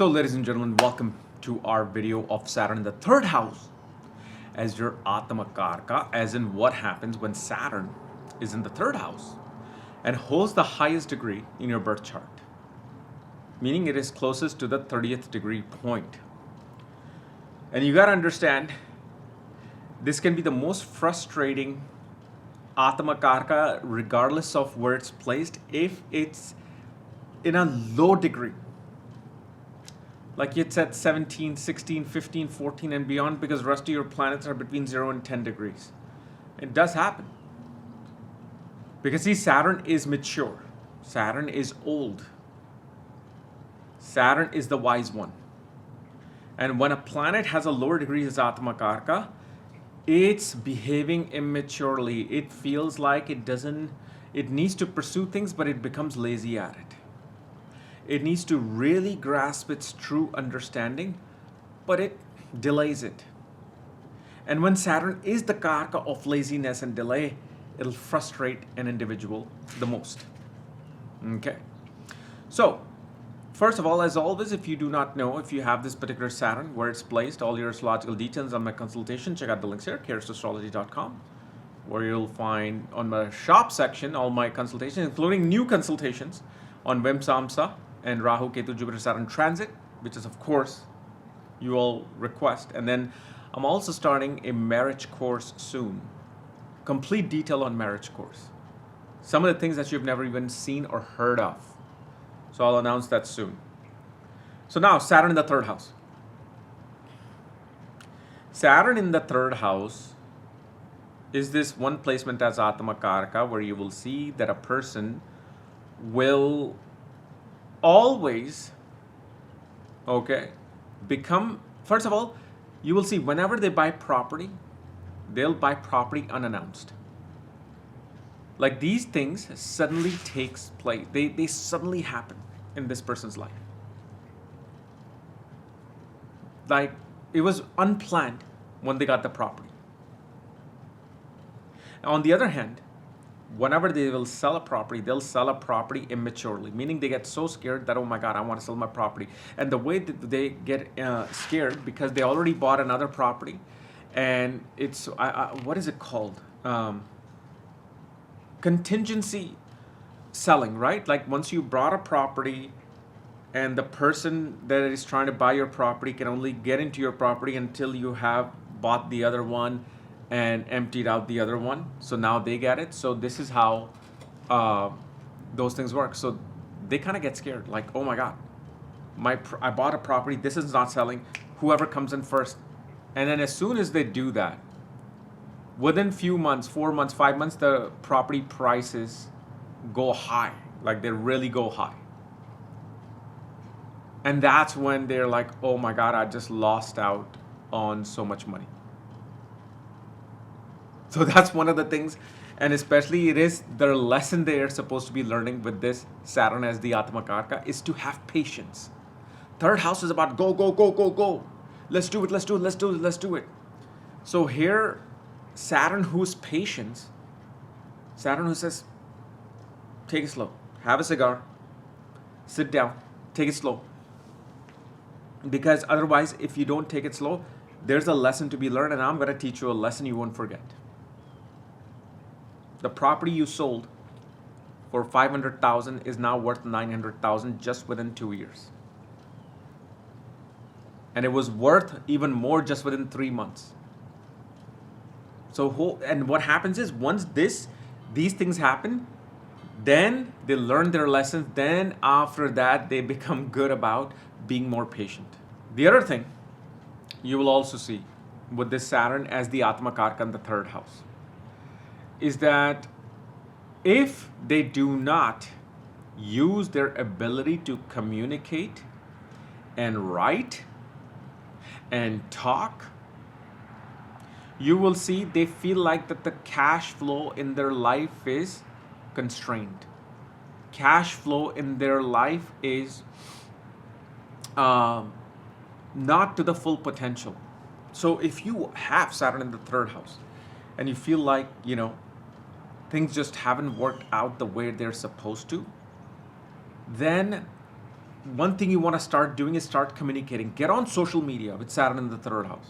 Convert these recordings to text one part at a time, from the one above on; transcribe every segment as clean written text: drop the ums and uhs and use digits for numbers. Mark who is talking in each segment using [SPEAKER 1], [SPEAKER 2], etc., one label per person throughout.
[SPEAKER 1] So ladies and gentlemen, welcome to our video of Saturn in the third house as your Atmakaraka, as in what happens when Saturn is in the third house and holds the highest degree in your birth chart, meaning it is closest to the 30th degree point. And you got to understand, this can be the most frustrating Atmakaraka regardless of where it's placed if it's in a low degree. Like it's at 17, 16, 15, 14 and beyond, because the rest of your planets are between 0 and 10 degrees. It does happen. Because see, Saturn is mature. Saturn is old. Saturn is the wise one. And when a planet has a lower degree as Atmakaraka, it's behaving immaturely. It feels like it needs to pursue things, but it becomes lazy at it. It needs to really grasp its true understanding, but it delays it. And when Saturn is the karaka of laziness and delay, it'll frustrate an individual the most. Okay. So, first of all, as always, if you do not know, if you have this particular Saturn, where it's placed, all your astrological details on my consultation, check out the links here, kairosastrology.com, where you'll find on my shop section all my consultations, including new consultations on Vim Samsa and Rahu, Ketu, Jupiter, Saturn transit, which is, of course, you all request. And then I'm also starting a marriage course soon. Complete detail on marriage course. Some of the things that you've never even seen or heard of. So I'll announce that soon. So now, Saturn in the third house. Saturn in the third house is this one placement as Atmakaraka, where you will see that a person will always, become, first of all, you will see whenever they buy property, they'll buy property unannounced. Like these things suddenly takes place. They suddenly happen in this person's life. Like it was unplanned when they got the property. On the other hand, whenever they will sell a property, they'll sell a property immaturely, meaning they get so scared that, oh my God, I want to sell my property. And the way that they get scared, because they already bought another property, and it's, what is it called? Contingency selling, right? Like once you bought a property and the person that is trying to buy your property can only get into your property until you have bought the other one and emptied out the other one. So now they get it. So this is how those things work. So they kind of get scared, like, oh my God, I bought a property, this is not selling, whoever comes in first. And then as soon as they do that, within few months, 4 months, 5 months, the property prices go high, like they really go high. And that's when they're like, oh my God, I just lost out on so much money. So that's one of the things, and especially it is the lesson they are supposed to be learning with this Saturn as the Atmakaraka is to have patience. Third house is about go, go, go, go, go. Let's do it, let's do it, let's do it, let's do it. So here, Saturn who's patience, Saturn who says, take it slow, have a cigar, sit down, take it slow. Because otherwise, if you don't take it slow, there's a lesson to be learned, and I'm going to teach you a lesson you won't forget. The property you sold for $500,000 is now worth $900,000 just within 2 years. And it was worth even more just within 3 months. So, and what happens is once these things happen, then they learn their lessons. Then after that, they become good about being more patient. The other thing you will also see with this Saturn as the Atmakaraka in the third house is that if they do not use their ability to communicate and write and talk, you will see they feel like that the cash flow in their life is constrained. Cash flow in their life is not to the full potential. So if you have Saturn in the third house and you feel like, things just haven't worked out the way they're supposed to, then one thing you want to start doing is start communicating. Get on social media with Saturn in the third house.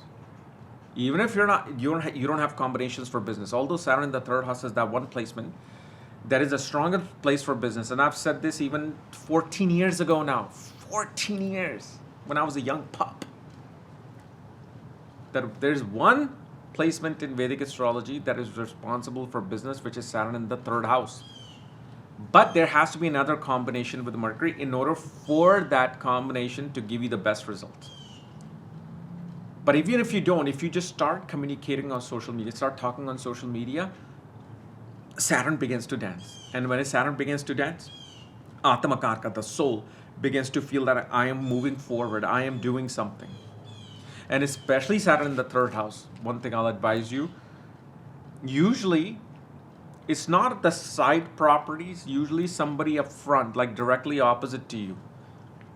[SPEAKER 1] Even if you don't have combinations for business, although Saturn in the third house is that one placement that is a stronger place for business. And I've said this even 14 years ago now, 14 years, when I was a young pup, that there's one placement in Vedic astrology that is responsible for business, which is Saturn in the third house. But there has to be another combination with Mercury in order for that combination to give you the best results. But even if you don't, if you just start communicating on social media, start talking on social media, Saturn begins to dance. And when Saturn begins to dance, Atmakaraka, the soul, begins to feel that I am moving forward, I am doing something. And especially Saturn in the third house, one thing I'll advise you, usually it's not the side properties, usually somebody up front, like directly opposite to you.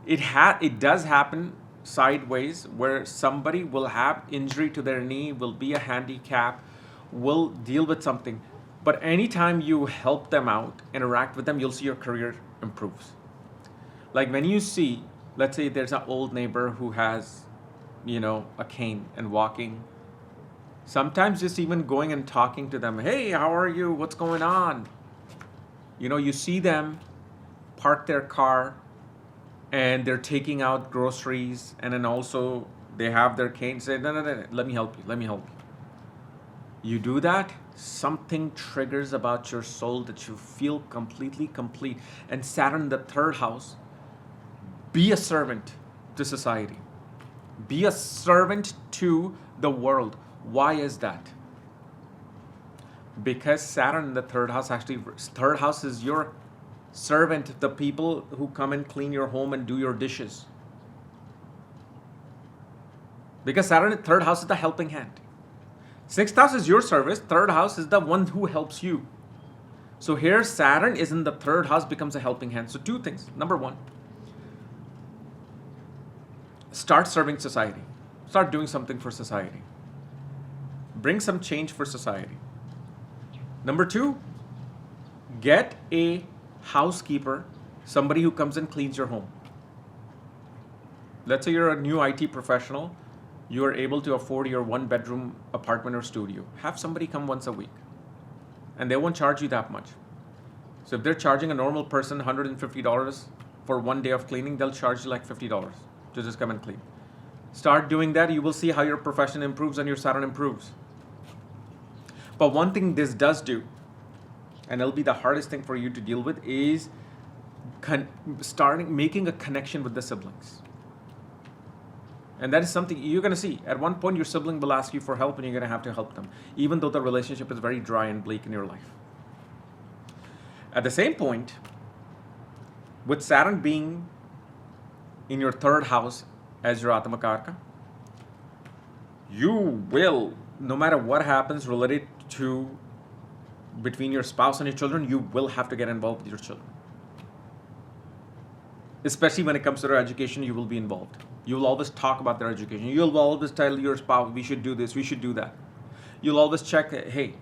[SPEAKER 1] It does happen sideways where somebody will have injury to their knee, will be a handicap, will deal with something. But anytime you help them out, interact with them, you'll see your career improves. Like when you see, let's say there's an old neighbor who has, a cane and walking. Sometimes just even going and talking to them, hey, how are you? What's going on? You see them park their car and they're taking out groceries, and then also they have their cane, say, no, let me help you. You do that, something triggers about your soul that you feel completely complete. And Saturn in the third house, be a servant to society. Be a servant to the world. Why is that? Because Saturn in the third house, third house is your servant, the people who come and clean your home and do your dishes. Because Saturn in the third house is the helping hand. Sixth house is your service. Third house is the one who helps you. So here Saturn is in the third house, becomes a helping hand. So two things. Number one, start serving society. Start doing something for society. Bring some change for society. Number two, get a housekeeper, somebody who comes and cleans your home. Let's say you're a new IT professional. You are able to afford your one-bedroom apartment or studio. Have somebody come once a week. And they won't charge you that much. So if they're charging a normal person $150 for 1 day of cleaning, they'll charge you like $50 to just come and clean. Start doing that. You will see how your profession improves and your Saturn improves. But one thing this does do, and it'll be the hardest thing for you to deal with, is making a connection with the siblings. And that is something you're going to see. At one point, your sibling will ask you for help and you're going to have to help them, even though the relationship is very dry and bleak in your life. At the same point, with Saturn being in your third house as your Atmakaraka, you will, no matter what happens related to between your spouse and your children, you will have to get involved with your children. Especially when it comes to their education, you will be involved. You will always talk about their education. You'll always tell your spouse, we should do this, we should do that. You'll always check, hey,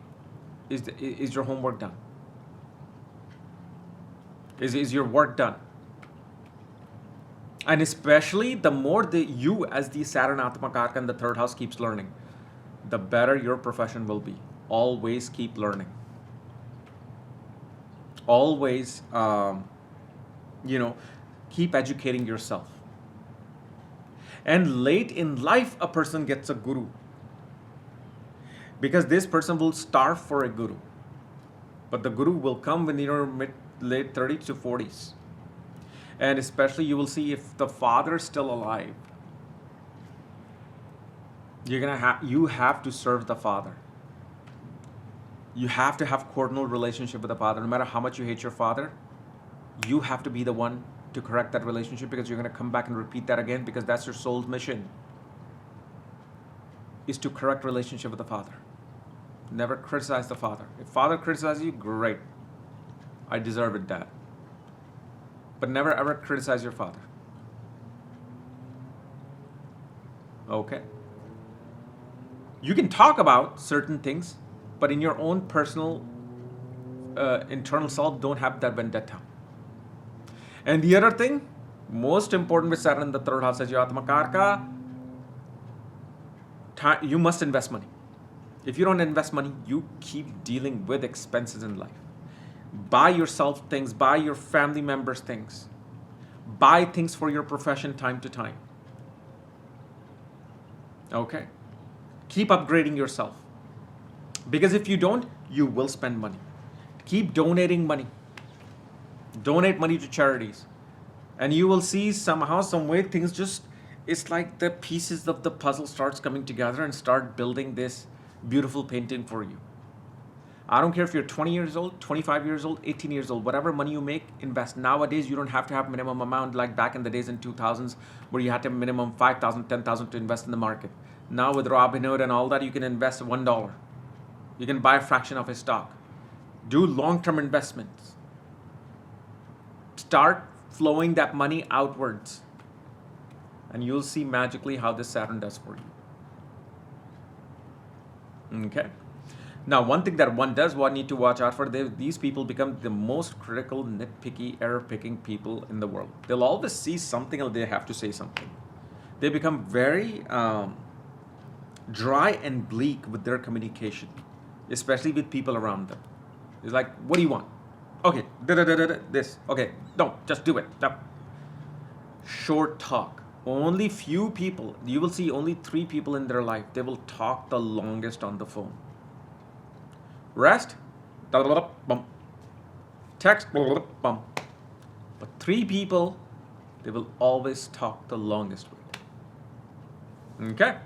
[SPEAKER 1] is your homework done? Is your work done? And especially the more that you as the Saturn Atmakaraka in the third house keeps learning, the better your profession will be. Always keep learning. Always, keep educating yourself. And late in life, a person gets a guru. Because this person will starve for a guru. But the guru will come when you're late 30s to 40s. And especially you will see if the father is still alive. You have to serve the father. You have to have cordial relationship with the father. No matter how much you hate your father, you have to be the one to correct that relationship, because you're going to come back and repeat that again, because that's your soul's mission, is to correct relationship with the father. Never criticize the father. If father criticizes you, great. I deserve it, Dad. But never ever criticize your father. Okay? You can talk about certain things, but in your own personal internal self, don't have that vendetta. And the other thing, Most important with Saturn in the third house as your Atmakaraka, you must invest money. If you don't invest money, you keep dealing with expenses in life. Buy yourself things, buy your family members things, buy things for your profession time to time. Okay? Keep upgrading yourself. Because if you don't, you will spend money. Keep donating money. Donate money to charities. And you will see somehow, some way, things just, it's like the pieces of the puzzle starts coming together and start building this beautiful painting for you. I don't care if you're 20 years old, 25 years old, 18 years old, whatever money you make, invest. Nowadays, you don't have to have minimum amount like back in the days in 2000s where you had to have minimum 5,000, 10,000 to invest in the market. Now with Robinhood and all that, you can invest $1. You can buy a fraction of a stock. Do long-term investments. Start flowing that money outwards. And you'll see magically how this Saturn does for you. Okay? Now, one thing that one does need to watch out for, these people become the most critical, nitpicky, error-picking people in the world. They'll always see something or they have to say something. They become very dry and bleak with their communication, especially with people around them. It's like, what do you want? Okay, this. Okay, no, just do it. No. Short talk. Only few people, you will see only 3 people in their life, they will talk the longest on the phone. Rest, text, but 3 people, they will always talk the longest with. Okay?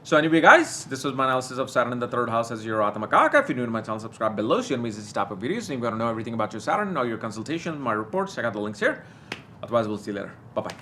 [SPEAKER 1] So anyway, guys, this was my analysis of Saturn in the third house as your Atmakaraka. If you're new to my channel, subscribe below. Share me this type of videos. And if you want to know everything about your Saturn or your consultation, my reports, check out the links here. Otherwise, we'll see you later. Bye-bye.